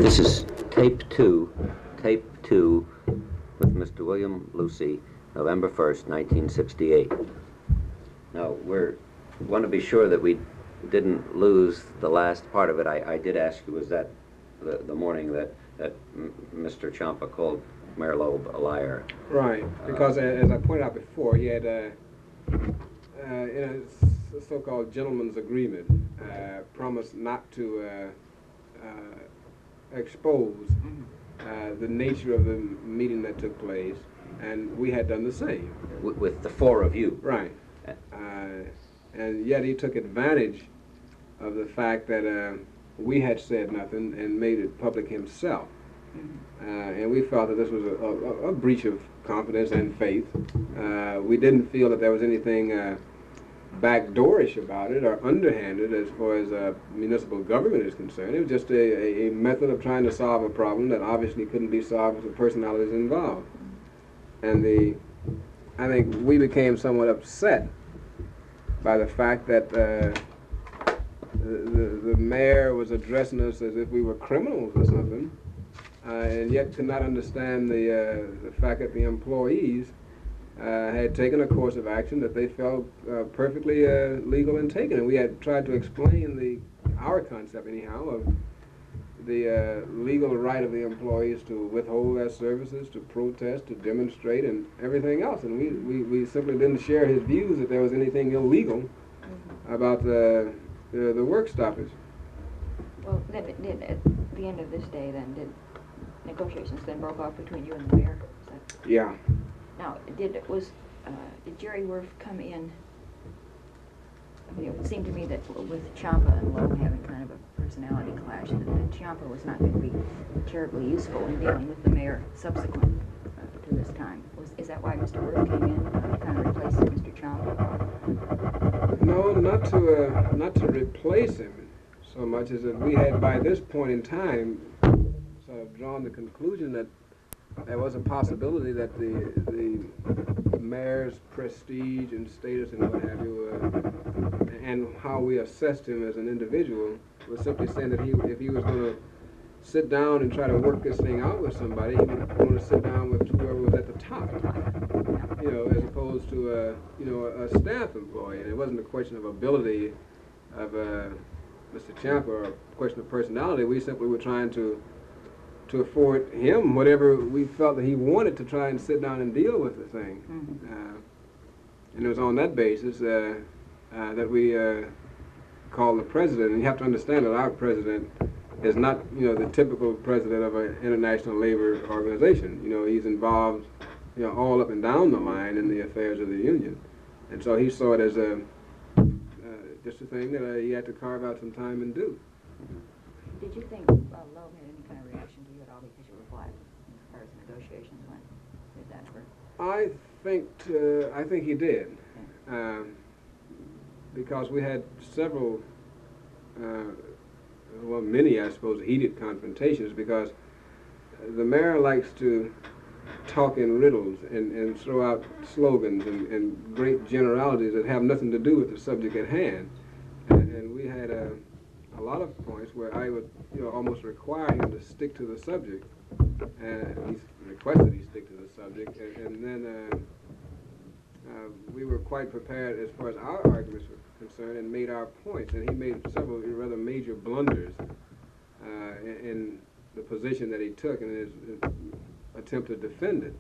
This is tape two with Mr. William Lucy, November 1st, 1968. Now, we want to be sure that we didn't lose the last part of it. I did ask you, was that the morning that Mr. Ciampa called Mayor Loeb a liar? Right, because as I pointed out before, he had, in a so-called gentleman's agreement, promised not to expose the nature of the meeting that took place, and we had done the same. With the four of you? Right. And yet he took advantage of the fact that we had said nothing and made it public himself. And we felt that this was a breach of confidence and faith. We didn't feel that there was anything backdoorish about it or underhanded as far as municipal government is concerned. It was just a method of trying to solve a problem that obviously couldn't be solved with the personalities involved. And I think we became somewhat upset by the fact that the mayor was addressing us as if we were criminals or something, and yet could not understand the fact that the employees had taken a course of action that they felt perfectly legal and taken. And we had tried to explain our concept, anyhow, of the legal right of the employees to withhold their services, to protest, to demonstrate, and everything else. And we simply didn't share his views that there was anything illegal about the work stoppage. Well, at the end of this day, then, did negotiations then broke off between you and the mayor? Yeah. Now, did Jerry Worf come in? I mean, it seemed to me that with Ciampa and Loeb having kind of a personality clash, that Ciampa was not going to be terribly useful in dealing with the mayor subsequent to this time. Is that why Mr. Worf came in to kind of replace Mr. Ciampa? No, not to replace him so much as that we had by this point in time sort of drawn the conclusion that there was a possibility that the mayor's prestige and status and what have you, and how we assessed him as an individual, was simply saying that if he was going to sit down and try to work this thing out with somebody, he would want to sit down with whoever was at the top, as opposed to a staff employee. And it wasn't a question of ability of Mr. Ciampa or a question of personality. We simply were trying to afford him whatever we felt that he wanted to try and sit down and deal with the thing. And it was on that basis that we called the president. And you have to understand that our president is not, the typical president of an international labor organization. He's involved, all up and down the line in the affairs of the union. And so he saw it as just a thing that he had to carve out some time and do. Did you think Loeb had any kind of reaction to you at all because you were black as far as negotiations went? Did that hurt? I think he did, because we had several, many, I suppose, heated confrontations, because the mayor likes to talk in riddles and throw out slogans and great generalities that have nothing to do with the subject at hand. And we had a lot of points where I would, almost require him to stick to the subject, and he requested he stick to the subject, and then we were quite prepared as far as our arguments were concerned and made our points, and he made several rather major blunders in the position that he took in his attempt to defend it.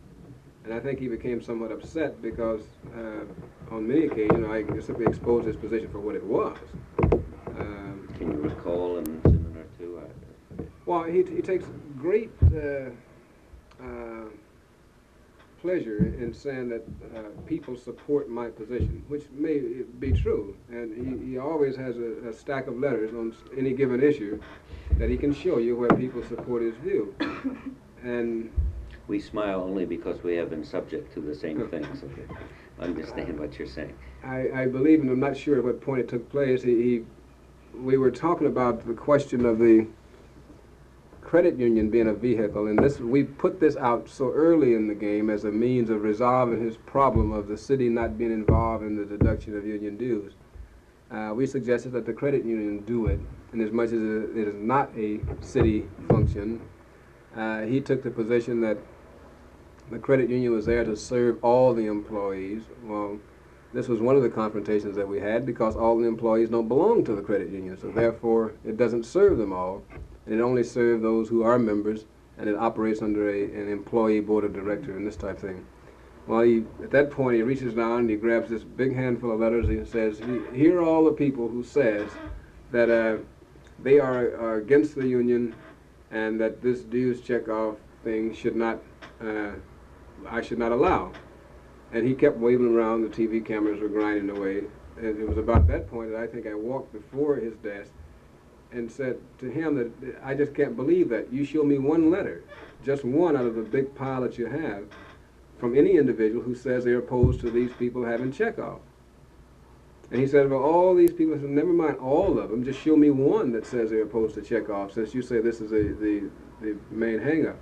And I think he became somewhat upset because on many occasions I simply exposed his position for what it was. Can you recall an incident or two? Well, he takes great pleasure in saying that people support my position, which may be true. And he always has a stack of letters on any given issue that he can show you where people support his view. And we smile only because we have been subject to the same things. Okay. I understand what you're saying. I believe, and I'm not sure at what point it took place, we were talking about the question of the credit union being a vehicle, and we put this out so early in the game as a means of resolving his problem of the city not being involved in the deduction of union dues. we suggested that the credit union do it, and as much as it is not a city function, he took the position that the credit union was there to serve all the employees. Well, this was one of the confrontations that we had because all the employees don't belong to the credit union, so therefore it doesn't serve them all, and it only serves those who are members, and it operates under an employee board of director and this type of thing. Well, at that point, he reaches down and he grabs this big handful of letters and he says, here are all the people who says that they are against the union and that this dues checkoff thing should not, I should not allow. And he kept waving around, the TV cameras were grinding away. And it was about that point that I think I walked before his desk and said to him that I just can't believe that. You show me one letter, just one out of the big pile that you have, from any individual who says they're opposed to these people having checkoff. And he said, well, all these people, I said, never mind all of them, just show me one that says they're opposed to checkoff, since you say this is the main hang-up.